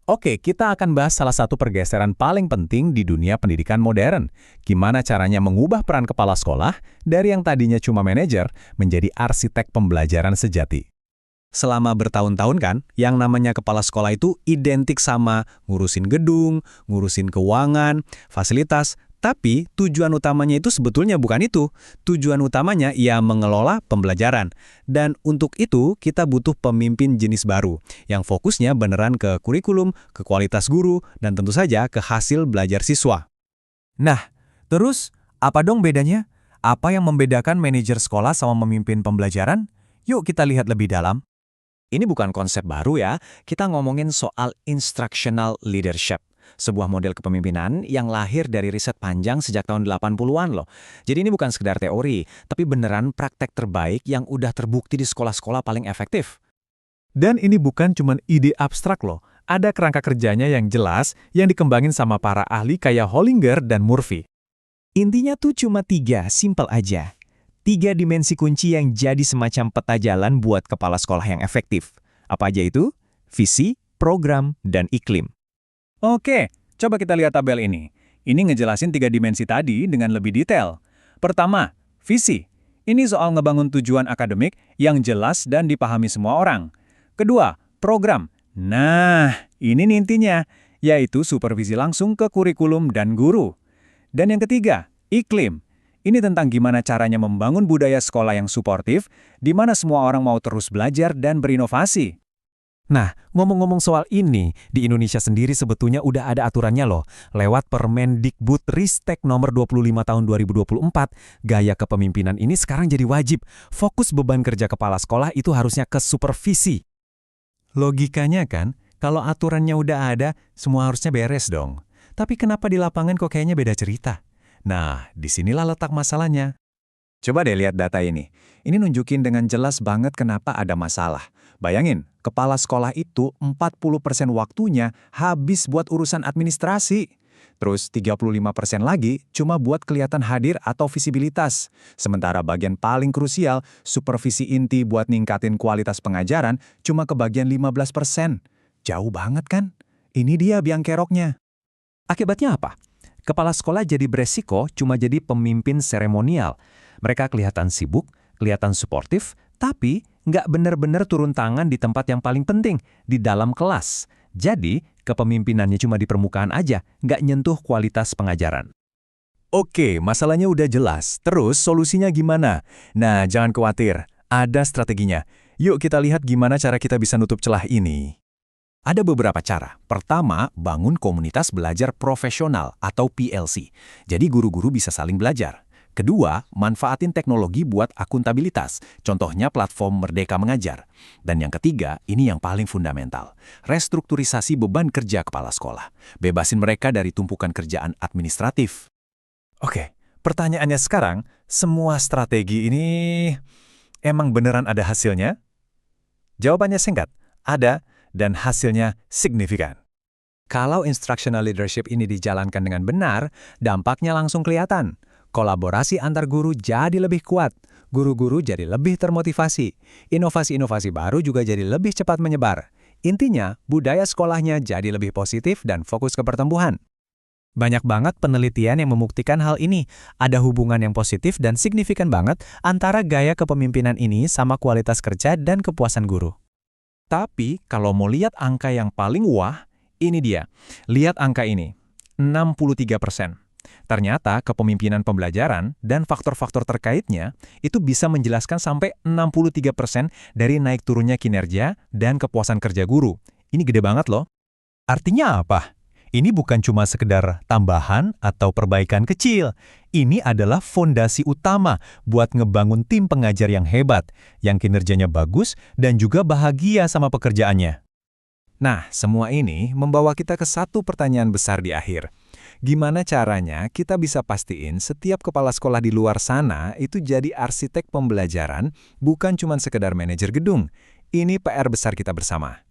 Oke, kita akan bahas salah satu pergeseran paling penting di dunia pendidikan modern. Gimana caranya mengubah peran kepala sekolah dari yang tadinya cuma manajer menjadi arsitek pembelajaran sejati. Selama bertahun-tahun kan, yang namanya kepala sekolah itu identik sama ngurusin gedung, ngurusin keuangan, fasilitas, tapi tujuan utamanya itu sebetulnya bukan itu. Tujuan utamanya ia mengelola pembelajaran. Dan untuk itu kita butuh pemimpin jenis baru, yang fokusnya beneran ke kurikulum, ke kualitas guru, dan tentu saja ke hasil belajar siswa. Nah, terus apa dong bedanya? Apa yang membedakan manajer sekolah sama memimpin pembelajaran? Yuk kita lihat lebih dalam. Ini bukan konsep baru ya, kita ngomongin soal instructional leadership. Sebuah model kepemimpinan yang lahir dari riset panjang sejak tahun 80-an loh. Jadi ini bukan sekedar teori, tapi beneran praktek terbaik yang udah terbukti di sekolah-sekolah paling efektif. Dan ini bukan cuma ide abstrak loh. Ada kerangka kerjanya yang jelas yang dikembangin sama para ahli kayak Hollinger dan Murphy. Intinya tuh cuma 3, simple aja. 3 dimensi kunci yang jadi semacam peta jalan buat kepala sekolah yang efektif. Apa aja itu? Visi, program, dan iklim. Oke, coba kita lihat tabel ini. Ini ngejelasin 3 dimensi tadi dengan lebih detail. Pertama, visi. Ini soal ngebangun tujuan akademik yang jelas dan dipahami semua orang. Kedua, program. Nah, ini nih intinya, yaitu supervisi langsung ke kurikulum dan guru. Dan yang ketiga, iklim. Ini tentang gimana caranya membangun budaya sekolah yang suportif, di mana semua orang mau terus belajar dan berinovasi. Nah, ngomong-ngomong soal ini, di Indonesia sendiri sebetulnya udah ada aturannya loh. Lewat Permendikbudristek nomor 25 tahun 2024, gaya kepemimpinan ini sekarang jadi wajib. Fokus beban kerja kepala sekolah itu harusnya ke supervisi. Logikanya kan, kalau aturannya udah ada, semua harusnya beres dong. Tapi kenapa di lapangan kok kayaknya beda cerita? Nah, disinilah letak masalahnya. Coba deh lihat data ini. Ini nunjukin dengan jelas banget kenapa ada masalah. Bayangin, kepala sekolah itu 40% waktunya habis buat urusan administrasi. Terus 35% lagi cuma buat kelihatan hadir atau visibilitas. Sementara bagian paling krusial, supervisi inti buat ningkatin kualitas pengajaran, cuma kebagian 15%. Jauh banget kan? Ini dia biang keroknya. Akibatnya apa? Kepala sekolah jadi beresiko cuma jadi pemimpin seremonial. Mereka kelihatan sibuk, kelihatan suportif, tapi nggak benar-benar turun tangan di tempat yang paling penting, di dalam kelas. Jadi, kepemimpinannya cuma di permukaan aja, nggak nyentuh kualitas pengajaran. Oke, masalahnya udah jelas. Terus solusinya gimana? Nah, jangan khawatir. Ada strateginya. Yuk kita lihat gimana cara kita bisa nutup celah ini. Ada beberapa cara. Pertama, bangun komunitas belajar profesional atau PLC. Jadi guru-guru bisa saling belajar. Kedua, manfaatin teknologi buat akuntabilitas. Contohnya platform Merdeka Mengajar. Dan yang ketiga, ini yang paling fundamental. Restrukturisasi beban kerja kepala sekolah. Bebasin mereka dari tumpukan kerjaan administratif. Oke, pertanyaannya sekarang, semua strategi ini emang beneran ada hasilnya? Jawabannya singkat, ada, dan hasilnya signifikan. Kalau instructional leadership ini dijalankan dengan benar, dampaknya langsung kelihatan. Kolaborasi antar guru jadi lebih kuat, guru-guru jadi lebih termotivasi, inovasi-inovasi baru juga jadi lebih cepat menyebar. Intinya, budaya sekolahnya jadi lebih positif dan fokus ke pertumbuhan. Banyak banget penelitian yang membuktikan hal ini. Ada hubungan yang positif dan signifikan banget antara gaya kepemimpinan ini sama kualitas kerja dan kepuasan guru. Tapi kalau mau lihat angka yang paling wah, ini dia. Lihat angka ini, 63%. Ternyata kepemimpinan pembelajaran dan faktor-faktor terkaitnya itu bisa menjelaskan sampai 63% dari naik turunnya kinerja dan kepuasan kerja guru. Ini gede banget loh. Artinya apa? Ini bukan cuma sekedar tambahan atau perbaikan kecil. Ini adalah fondasi utama buat ngebangun tim pengajar yang hebat, yang kinerjanya bagus dan juga bahagia sama pekerjaannya. Nah, semua ini membawa kita ke satu pertanyaan besar di akhir. Gimana caranya kita bisa pastiin setiap kepala sekolah di luar sana itu jadi arsitek pembelajaran, bukan cuma sekedar manajer gedung? Ini PR besar kita bersama.